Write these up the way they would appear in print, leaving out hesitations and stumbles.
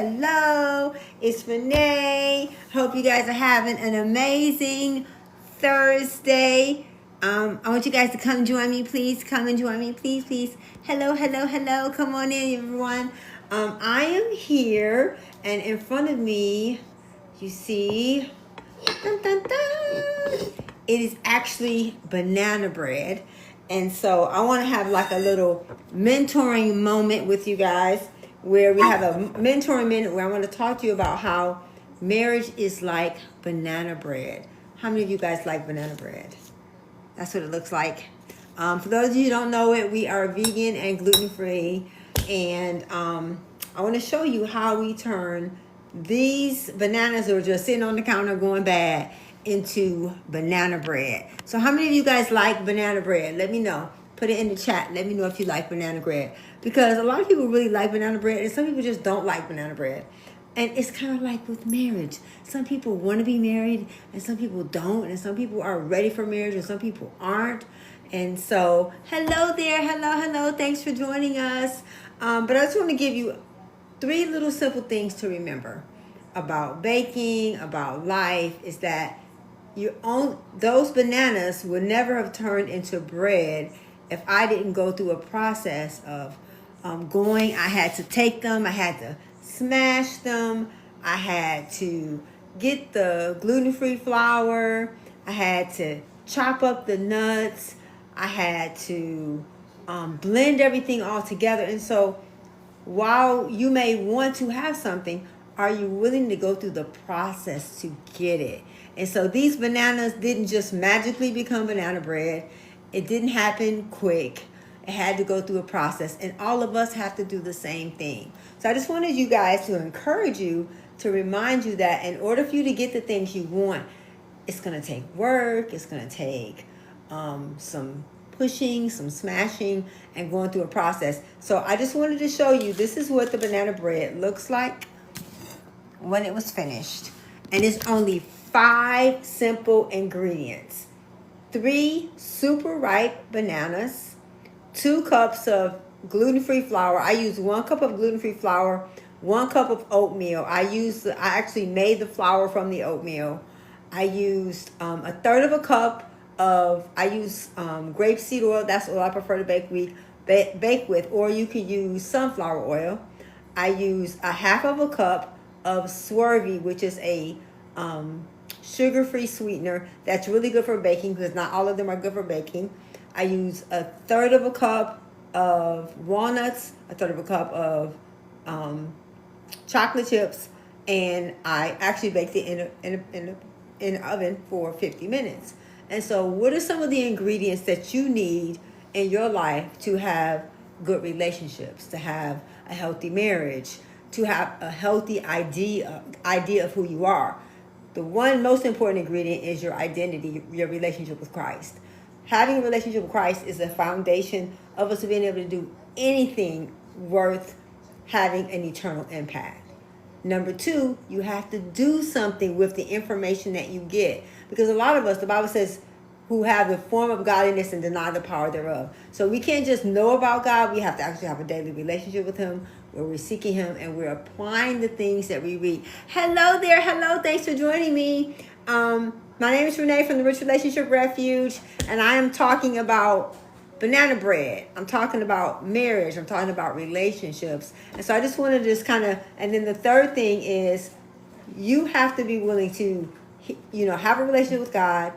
Hello, it's Renee. Hope you guys are having an amazing Thursday. I want you guys to come join me, please. Come and join me, please, please. Hello, hello, hello. Come on in, everyone. I am here, and in front of me, you see, dun, dun, dun, it is actually banana bread. And so I want to have like a little mentoring moment with you guys where we have a mentoring minute where I want to talk to you about how marriage is like banana bread. How many of you guys like banana bread? That's what it looks like. For those of you who don't know it, we are vegan and gluten-free. And I want to show you how we turn these bananas that are just sitting on the counter going bad into banana bread. So how many of you guys like banana bread? Let me know. Put it in the chat. Let me know if you like banana bread. Because a lot of people really like banana bread and some people just don't like banana bread. And it's kind of like with marriage. Some people want to be married and some people don't. And some people are ready for marriage and some people aren't. And so, hello there. Hello, hello. Thanks for joining us. But I just want to give you 3 little simple things to remember about baking, about life, is that those bananas would never have turned into bread if I didn't go through a process of I had to take them, I had to smash them, I had to get the gluten-free flour, I had to chop up the nuts, I had to blend everything all together. And so while you may want to have something, are you willing to go through the process to get it? And so these bananas didn't just magically become banana bread. It didn't happen quick. It had to go through a process, and all of us have to do the same thing. So I just wanted you guys to encourage you, to remind you that in order for you to get the things you want, it's going to take work. It's going to take some pushing, some smashing, and going through a process. So I just wanted to show you, this is what the banana bread looks like when it was finished. And it's only 5 simple ingredients. 3 super ripe bananas, 2 cups of gluten-free flour. I use 1 cup of gluten-free flour, 1 cup of oatmeal. I actually made the flour from the oatmeal. I used a third of a cup of, grapeseed oil. That's what I prefer to bake with, or you could use sunflower oil. I use a half of a cup of Swervy, which is a sugar-free sweetener that's really good for baking, because not all of them are good for baking. I use a third of a cup of walnuts, a third of a cup of chocolate chips, and I actually baked it in an oven for 50 minutes. And so what are some of the ingredients that you need in your life to have good relationships, to have a healthy marriage, to have a healthy idea of who you are? The one most important ingredient is your identity, your relationship with Christ. Having a relationship with Christ is the foundation of us being able to do anything worth having an eternal impact. Number 2, you have to do something with the information that you get. Because a lot of us, the Bible says, who have the form of godliness and deny the power thereof. So we can't just know about God. We have to actually have a daily relationship with him, where we're seeking him and we're applying the things that we read. Hello there. Hello. Thanks for joining me. My name is Renee from the Relationship Refuge, and I am talking about banana bread. I'm talking about marriage. I'm talking about relationships. And so I just wanted to just and then the third thing is you have to be willing to, have a relationship with God,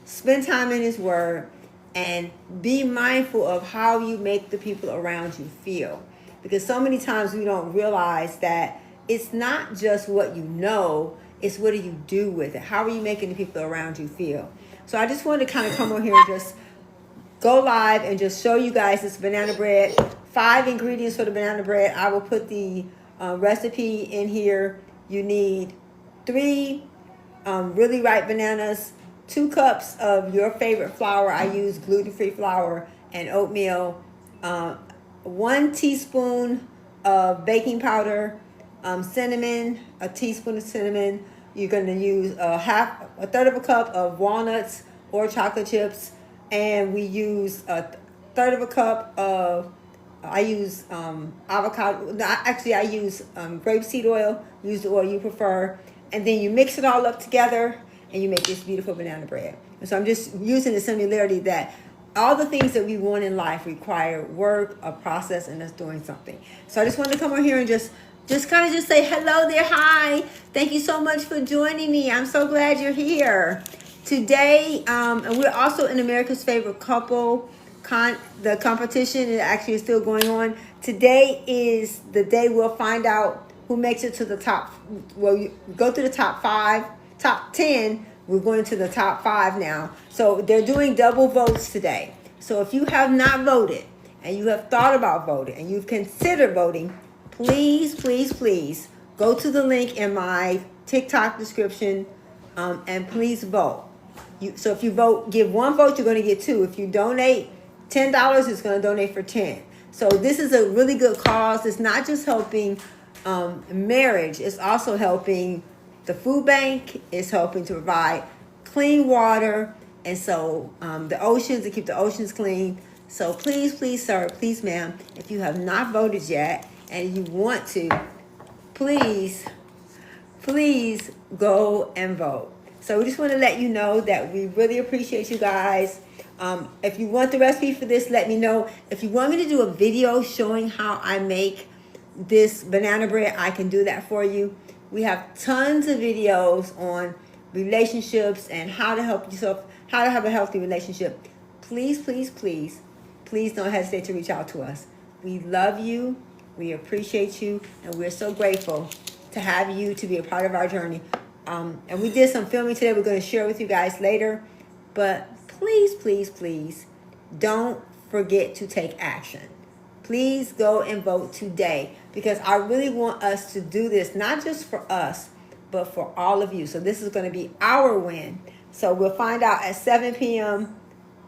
spend time in his word, and be mindful of how you make the people around you feel. Because so many times we don't realize that it's not just what you know, it's what do you do with it? How are you making the people around you feel? So I just wanted to come on here and just go live and just show you guys this banana bread. 5 ingredients for the banana bread. I will put the recipe in here. You need 3 really ripe bananas, 2 cups of your favorite flour. I use gluten-free flour and oatmeal. 1 teaspoon of baking powder, cinnamon, a teaspoon of cinnamon. You're going to use a third of a cup of walnuts or chocolate chips, and we use a third of a cup of I use avocado. No, actually, I use grapeseed oil. Use the oil you prefer. And then you mix it all up together and you make this beautiful banana bread. And so I'm just using the similarity that all the things that we want in life require work, a process, and us doing something. So I just wanted to come over here and just kind of just say hello there. Hi. Thank you so much for joining me. I'm so glad you're here. Today, and we're also in America's Favorite Couple. The competition is actually still going on. Today is the day we'll find out who makes it to the top. Well, you go through the top 10. We're going to the top 5 now. So they're doing double votes today. So if you have not voted and you have thought about voting and you've considered voting, please, please, please go to the link in my TikTok description and please vote. So if you vote, give 1 vote, you're going to get 2. If you donate $10, it's going to donate for 10. So this is a really good cause. It's not just helping marriage. It's also helping the food bank. It's helping to provide clean water. And so the oceans, to keep the oceans clean. So please, please, sir, please, ma'am, if you have not voted yet and you want to, please, please go and vote. So we just want to let you know that we really appreciate you guys. If you want the recipe for this, let me know. If you want me to do a video showing how I make this banana bread, I can do that for you. We have tons of videos on relationships and how to help yourself, how to have a healthy relationship. Please, please, please, please don't hesitate to reach out to us. We love you. We appreciate you. And we're so grateful to have you to be a part of our journey. And we did some filming today. We're going to share with you guys later. But please, please, please don't forget to take action. Please go and vote today because I really want us to do this, not just for us, but for all of you. So this is going to be our win. So we'll find out at 7 p.m.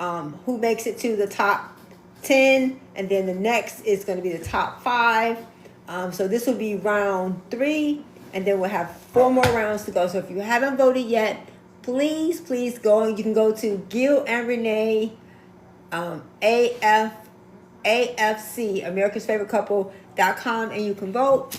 Who makes it to the top 10. And then the next is going to be the top 5. So this will be round 3. And then we'll have 4 more rounds to go. So if you haven't voted yet, please, please go. You can go to Gil and Renee, AFC, America's Favorite Couple.com, and you can vote.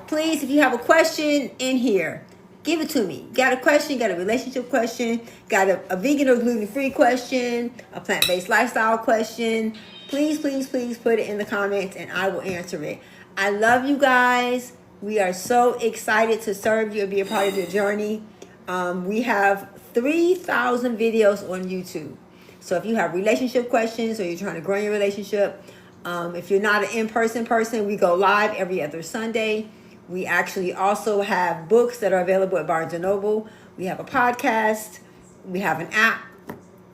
Please, if you have a question in here, give it to me. Got a question, got a relationship question, got a vegan or gluten-free question, a plant-based lifestyle question, please, please, please put it in the comments and I will answer it. I love you guys. We are so excited to serve you and be a part of your journey. We have 3,000 videos on YouTube. So if you have relationship questions or you're trying to grow your relationship, if you're not an in-person person, we go live every other Sunday. We actually also have books that are available at Barnes & Noble. We have a podcast. We have an app,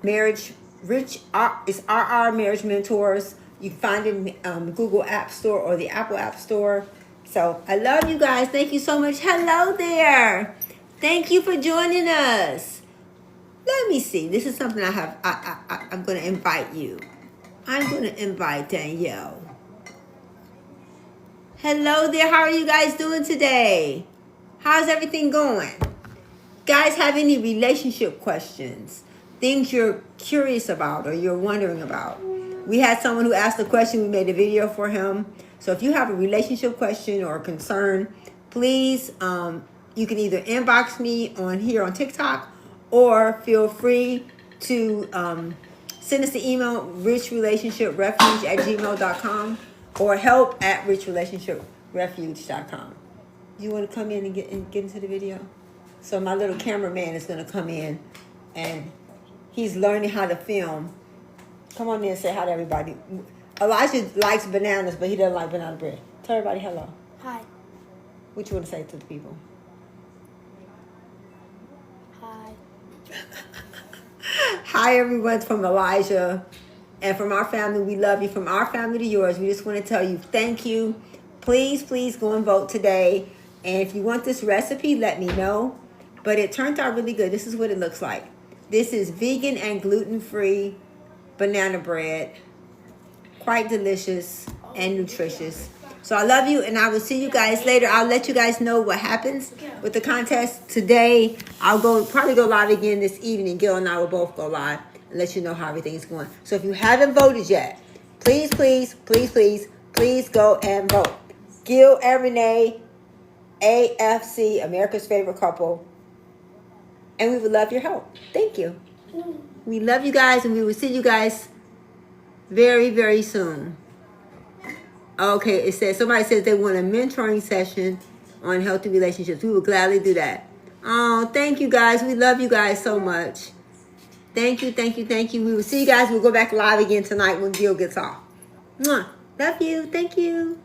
Marriage Rich. It's RR Marriage Mentors. You can find it in Google App Store or the Apple App Store. So I love you guys. Thank you so much. Hello there. Thank you for joining us. Let me see. This is something I'm going to invite you. I'm going to invite Danielle. Hello there. How are you guys doing today? How's everything going? Guys, have any relationship questions? Things you're curious about or you're wondering about? We had someone who asked a question. We made a video for him. So if you have a relationship question or concern, please, you can either inbox me on here on TikTok or feel free to send us the email richrelationshiprefuge@gmail.com or help@richrelationshiprefuge.com. You want to come in and get into the video? So my little cameraman is going to come in and he's learning how to film. Come on in and say hi to everybody. Elijah likes bananas, but he doesn't like banana bread. Tell everybody hello. Hi. What you want to say to the people? Hi. Hi, everyone, from Elijah. And from our family, we love you. From our family to yours, we just want to tell you thank you. Please, please go and vote today. And if you want this recipe, let me know. But it turned out really good. This is what it looks like. This is vegan and gluten-free banana bread. Quite delicious and nutritious. So I love you, and I will see you guys later. I'll let you guys know what happens with the contest today. I'll probably go live again this evening. Gil and I will both go live and let you know how everything's going. So if you haven't voted yet, please, please, please, please, please go and vote. Gil and Renee, AFC, America's Favorite Couple. And we would love your help. Thank you. We love you guys, and we will see you guys very, very soon. Okay, it says, somebody says they want a mentoring session on healthy relationships. We will gladly do that. Oh, thank you guys. We love you guys so much. Thank you, thank you, thank you. We will see you guys. We'll go back live again tonight when Gil gets off. Mwah. Love you. Thank you.